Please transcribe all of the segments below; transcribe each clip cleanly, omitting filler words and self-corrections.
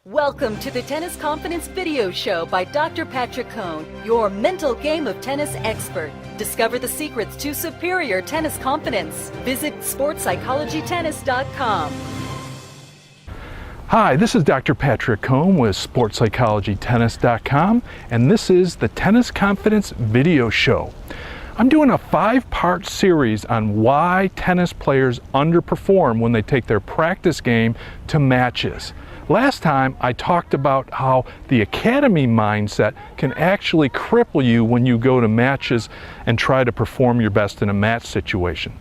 Welcome to the Tennis Confidence Video Show by Dr. Patrick Cohn, your mental game of tennis expert. Discover the secrets to superior tennis confidence. Visit sportspsychologytennis.com. Hi, this is Dr. Patrick Cohn with sportspsychologytennis.com, and this is the Tennis Confidence Video Show. I'm doing a 5-part series on why tennis players underperform when they take their practice game to matches. Last time I talked about how the academy mindset can actually cripple you when you go to matches and try to perform your best in a match situation.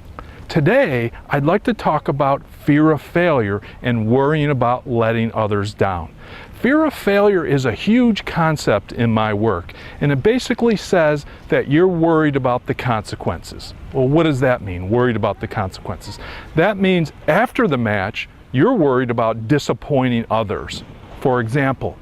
Today, I'd like to talk about fear of failure and worrying about letting others down. Fear of failure is a huge concept in my work, and it basically says that you're worried about the consequences. Well, what does that mean, worried about the consequences? That means after the match, you're worried about disappointing others. For example,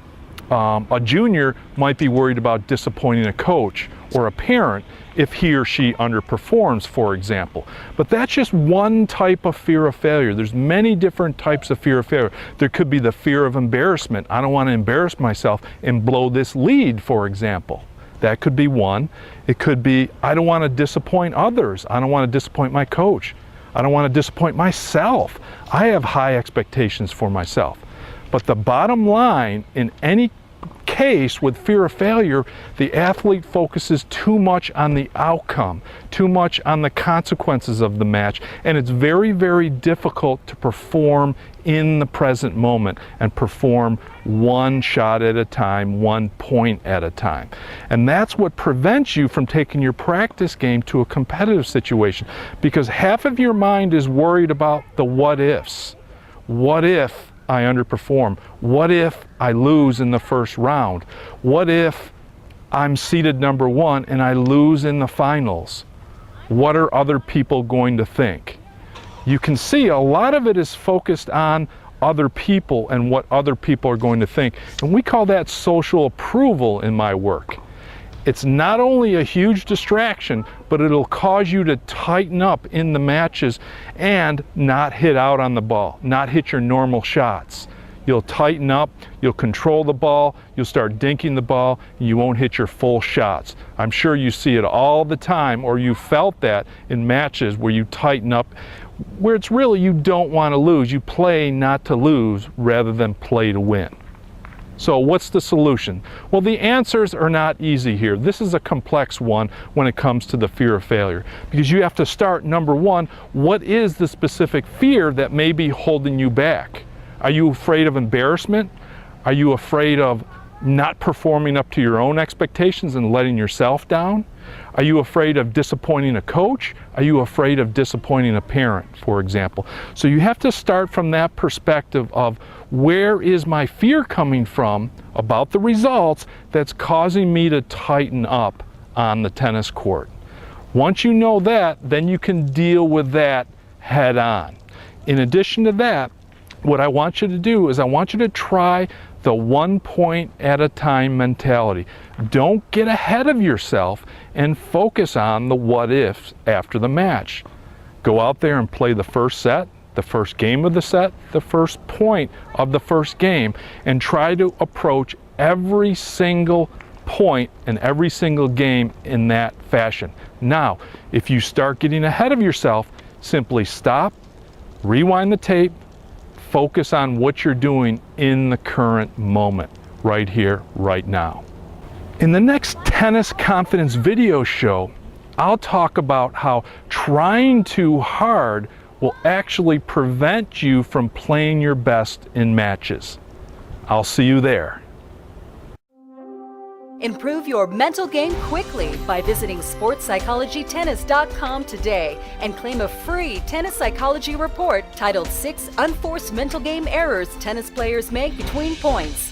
a junior might be worried about disappointing a coach or a parent if he or she underperforms, for example. But that's just one type of fear of failure. There's many different types of fear of failure. There could be the fear of embarrassment. I don't want to embarrass myself and blow this lead, for example. That could be one. It could be, I don't want to disappoint others. I don't want to disappoint my coach. I don't want to disappoint myself. I have high expectations for myself. But the bottom line, in any case with fear of failure, the athlete focuses too much on the outcome, too much on the consequences of the match, and it's very, very difficult to perform in the present moment and perform one shot at a time, 1 point at a time. And that's what prevents you from taking your practice game to a competitive situation, because half of your mind is worried about the what ifs. What if I underperform? What if I lose in the first round? What if I'm seeded number 1 and I lose in the finals? What are other people going to think? You can see a lot of it is focused on other people and what other people are going to think. And we call that social approval in my work. It's not only a huge distraction, but it'll cause you to tighten up in the matches and not hit out on the ball, not hit your normal shots. You'll tighten up, you'll control the ball, you'll start dinking the ball, and you won't hit your full shots. I'm sure you see it all the time, or you felt that in matches where you tighten up, where it's really you don't want to lose. You play not to lose rather than play to win. So what's the solution? Well, the answers are not easy here. This is a complex one when it comes to the fear of failure, because you have to start, number 1, what is the specific fear that may be holding you back? Are you afraid of embarrassment? Are you afraid of not performing up to your own expectations and letting yourself down? Are you afraid of disappointing a coach? Are you afraid of disappointing a parent, for example? So you have to start from that perspective of, where is my fear coming from about the results that's causing me to tighten up on the tennis court? Once you know that, then you can deal with that head on. In addition to that, what I want you to do is I want you to try the 1 point at a time mentality. Don't get ahead of yourself and focus on the what ifs after the match. Go out there and play the first set, the first game of the set, the first point of the first game, and try to approach every single point and every single game in that fashion. Now, if you start getting ahead of yourself, simply stop, rewind the tape, focus on what you're doing in the current moment, right here, right now. In the next Tennis Confidence Video Show, I'll talk about how trying too hard will actually prevent you from playing your best in matches. I'll see you there. Improve your mental game quickly by visiting sportspsychologytennis.com today and claim a free tennis psychology report titled 6 Unforced Mental Game Errors Tennis Players Make Between Points.